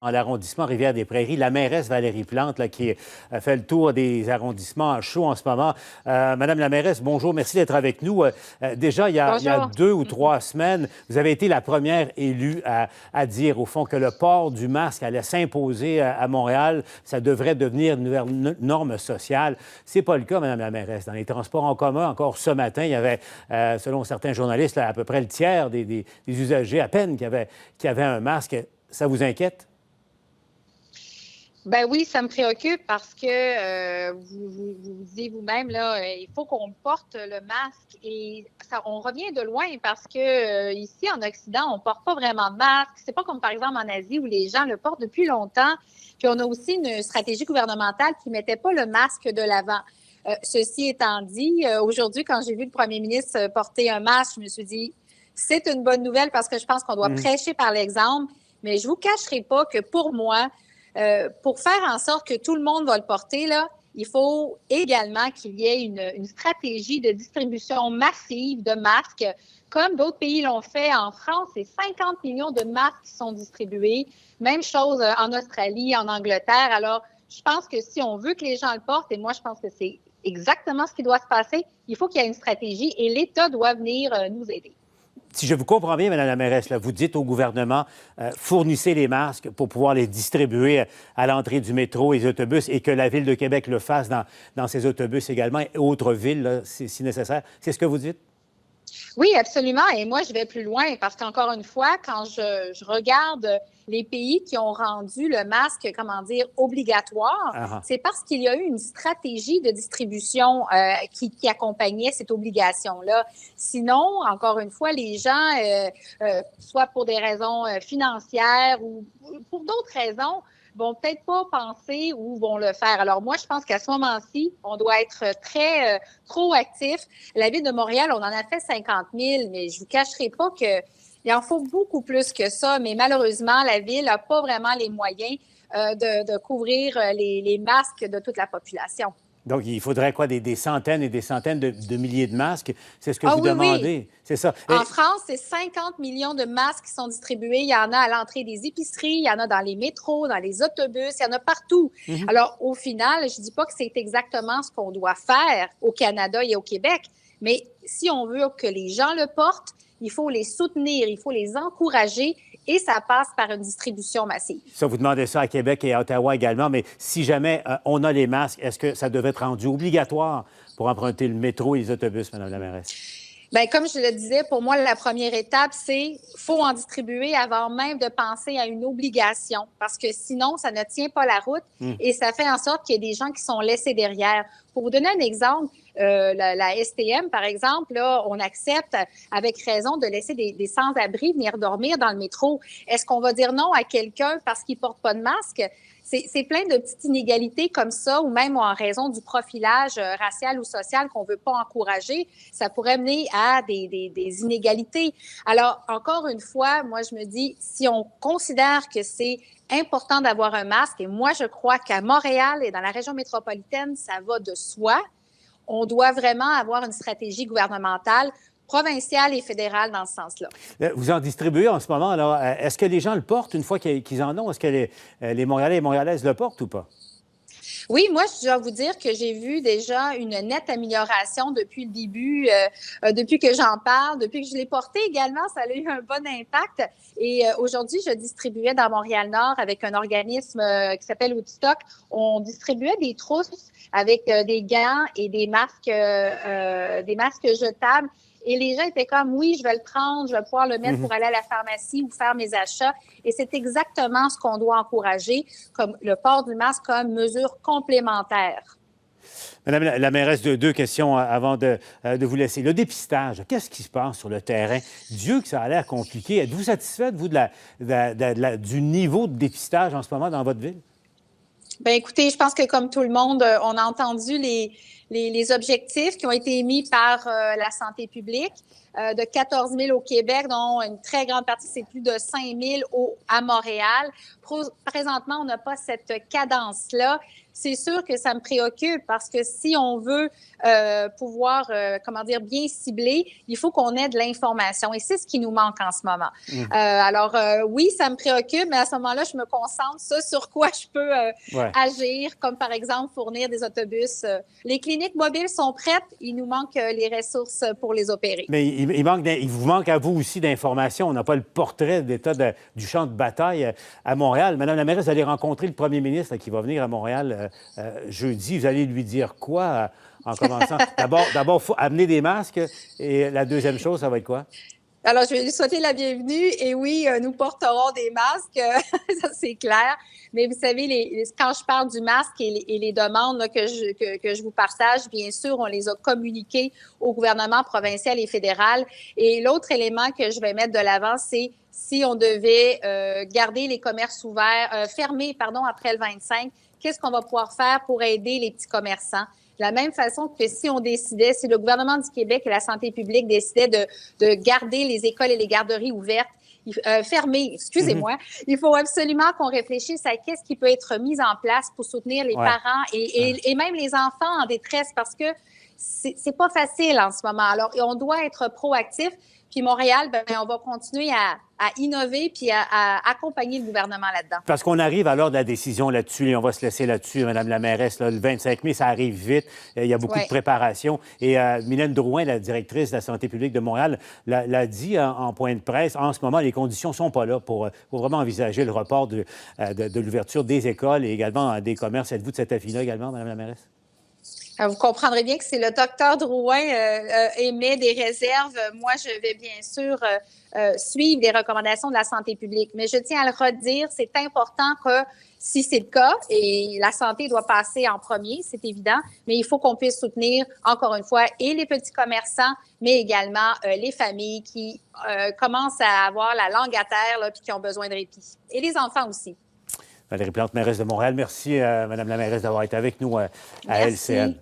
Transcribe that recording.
dans l'arrondissement Rivière-des-Prairies, la mairesse Valérie Plante, là, qui fait le tour des arrondissements chauds en ce moment. Madame la mairesse, bonjour, merci d'être avec nous. Déjà, il y a Bonjour. 2 ou 3 semaines, vous avez été la première élue à dire, au fond, que le port du masque allait s'imposer à Montréal. Ça devrait devenir une nouvelle norme sociale. C'est pas le cas, Madame la mairesse. Dans les transports en commun, encore ce matin, il y avait, selon certains journalistes, là, à peu près le tiers des usagers à peine qui avaient un masque. Ça vous inquiète? Ben oui, ça me préoccupe parce que vous disiez vous-même, là, il faut qu'on porte le masque et ça, on revient de loin parce que ici, en Occident, on porte pas vraiment de masque. C'est pas comme par exemple en Asie où les gens le portent depuis longtemps. Puis on a aussi une stratégie gouvernementale qui mettait pas le masque de l'avant. Ceci étant dit, aujourd'hui, quand j'ai vu le premier ministre porter un masque, je me suis dit, c'est une bonne nouvelle parce que je pense qu'on doit prêcher par l'exemple. Mais je vous cacherai pas que pour moi, pour faire en sorte que tout le monde va le porter, là, il faut également qu'il y ait une stratégie de distribution massive de masques, comme d'autres pays l'ont fait. En France, c'est 50 millions de masques qui sont distribués. Même chose en Australie, en Angleterre. Alors, je pense que si on veut que les gens le portent, et moi, je pense que c'est exactement ce qui doit se passer, il faut qu'il y ait une stratégie et l'État doit venir nous aider. Si je vous comprends bien, Mme la mairesse, là, vous dites au gouvernement, fournissez les masques pour pouvoir les distribuer à l'entrée du métro et des autobus et que la Ville de Québec le fasse dans ses autobus également et autres villes, là, si nécessaire. C'est ce que vous dites? Oui, absolument. Et moi, je vais plus loin parce qu'encore une fois, quand je regarde les pays qui ont rendu le masque, comment dire, obligatoire, c'est parce qu'il y a eu une stratégie de distribution qui accompagnait cette obligation-là. Sinon, encore une fois, les gens, soit pour des raisons financières ou pour d'autres raisons, vont peut-être pas penser ou vont le faire. Alors moi, je pense qu'à ce moment-ci, on doit être très proactif. La Ville de Montréal, on en a fait 50 000, mais je vous cacherai pas que il en faut beaucoup plus que ça. Mais malheureusement, la Ville n'a pas vraiment les moyens de couvrir les masques de toute la population. Donc, il faudrait quoi? Des centaines et des centaines de milliers de masques? C'est ce que vous Oui, demandez? oui. C'est ça. En France, c'est 50 millions de masques qui sont distribués. Il y en a à l'entrée des épiceries, il y en a dans les métros, dans les autobus, il y en a partout. Alors, au final, je dis pas que c'est exactement ce qu'on doit faire au Canada et au Québec, mais si on veut que les gens le portent, il faut les soutenir, il faut les encourager et ça passe par une distribution massive. Ça, vous demandez ça à Québec et à Ottawa également, mais si jamais on a les masques, est-ce que ça devrait être rendu obligatoire pour emprunter le métro et les autobus, Mme la mairesse? Bien, comme je le disais, pour moi, la première étape, c'est faut en distribuer avant même de penser à une obligation, parce que sinon, ça ne tient pas la route et ça fait en sorte qu'il y a des gens qui sont laissés derrière. Pour vous donner un exemple, la STM, par exemple, là, on accepte avec raison de laisser des sans-abri venir dormir dans le métro. Est-ce qu'on va dire non à quelqu'un parce qu'il porte pas de masque? C'est plein de petites inégalités comme ça, ou même en raison du profilage racial ou social qu'on veut pas encourager, ça pourrait mener à des inégalités. Alors, encore une fois, moi, je me dis, si on considère que c'est important d'avoir un masque, et moi, je crois qu'à Montréal et dans la région métropolitaine, ça va de soi, on doit vraiment avoir une stratégie gouvernementale provinciale et fédérale dans ce sens-là. Vous en distribuez en ce moment. Alors, est-ce que les gens le portent une fois qu'ils en ont? Est-ce que les Montréalais et Montréalaises le portent ou pas? Oui, moi, je dois vous dire que j'ai vu déjà une nette amélioration depuis le début, depuis que j'en parle, depuis que je l'ai porté également, ça a eu un bon impact. Et aujourd'hui, je distribuais dans Montréal-Nord avec un organisme qui s'appelle Woodstock. On distribuait des trousses avec des gants et des masques jetables. Et les gens étaient comme, oui, je vais le prendre, je vais pouvoir le mettre pour aller à la pharmacie ou faire mes achats. Et c'est exactement ce qu'on doit encourager, comme le port du masque comme mesure complémentaire. Madame la mairesse, deux questions avant de vous laisser. Le dépistage, qu'est-ce qui se passe sur le terrain? Dieu que ça a l'air compliqué. Êtes-vous satisfaite, vous, du niveau de dépistage en ce moment dans votre ville? Bien, écoutez, je pense que comme tout le monde, on a entendu les objectifs qui ont été émis par la santé publique. De 14 000 au Québec, dont une très grande partie, c'est plus de 5 000 à Montréal. Présentement, on n'a pas cette cadence-là. C'est sûr que ça me préoccupe parce que si on veut pouvoir, bien cibler, il faut qu'on ait de l'information et c'est ce qui nous manque en ce moment. Oui, ça me préoccupe, mais à ce moment-là, je me concentre sur quoi je peux agir, comme par exemple fournir des autobus. Les cliniques mobiles sont prêtes, il nous manque les ressources pour les opérer. Mais il vous manque à vous aussi d'informations. On n'a pas le portrait d'état du champ de bataille à Montréal. Madame la mairesse, vous allez rencontrer le premier ministre qui va venir à Montréal jeudi. Vous allez lui dire quoi en commençant? D'abord, il faut amener des masques. Et la deuxième chose, ça va être quoi? Alors, je vais lui souhaiter la bienvenue. Et oui, nous porterons des masques, ça c'est clair. Mais vous savez, quand je parle du masque et les demandes là, que je vous partage, bien sûr, on les a communiquées au gouvernement provincial et fédéral. Et l'autre élément que je vais mettre de l'avant, c'est si on devait garder les commerces ouverts, fermés, après le 25, qu'est-ce qu'on va pouvoir faire pour aider les petits commerçants? De la même façon que si le gouvernement du Québec et la santé publique décidaient de garder les écoles et les garderies ouvertes, fermées, excusez-moi, il faut absolument qu'on réfléchisse à qu'est-ce qui peut être mis en place pour soutenir les parents et même les enfants en détresse parce que c'est pas facile en ce moment. Alors, on doit être proactif. Puis Montréal, on va continuer à innover puis à accompagner le gouvernement là-dedans. Parce qu'on arrive à l'heure de la décision là-dessus et on va se laisser là-dessus, Madame la mairesse. Là, le 25 mai, ça arrive vite. Il y a beaucoup de préparation. Et Mylène Drouin, la directrice de la santé publique de Montréal, l'a dit en point de presse. En ce moment, les conditions ne sont pas là pour vraiment envisager le report de l'ouverture des écoles et également des commerces. Êtes-vous de cet avis-là également, Madame la mairesse? Vous comprendrez bien que c'est le docteur Drouin émet des réserves. Moi, je vais bien sûr suivre les recommandations de la santé publique. Mais je tiens à le redire, c'est important que si c'est le cas, et la santé doit passer en premier, c'est évident, mais il faut qu'on puisse soutenir, encore une fois, et les petits commerçants, mais également les familles qui commencent à avoir la langue à terre puis qui ont besoin de répit. Et les enfants aussi. Valérie Plante, mairesse de Montréal. Merci, Madame la mairesse, d'avoir été avec nous à LCN.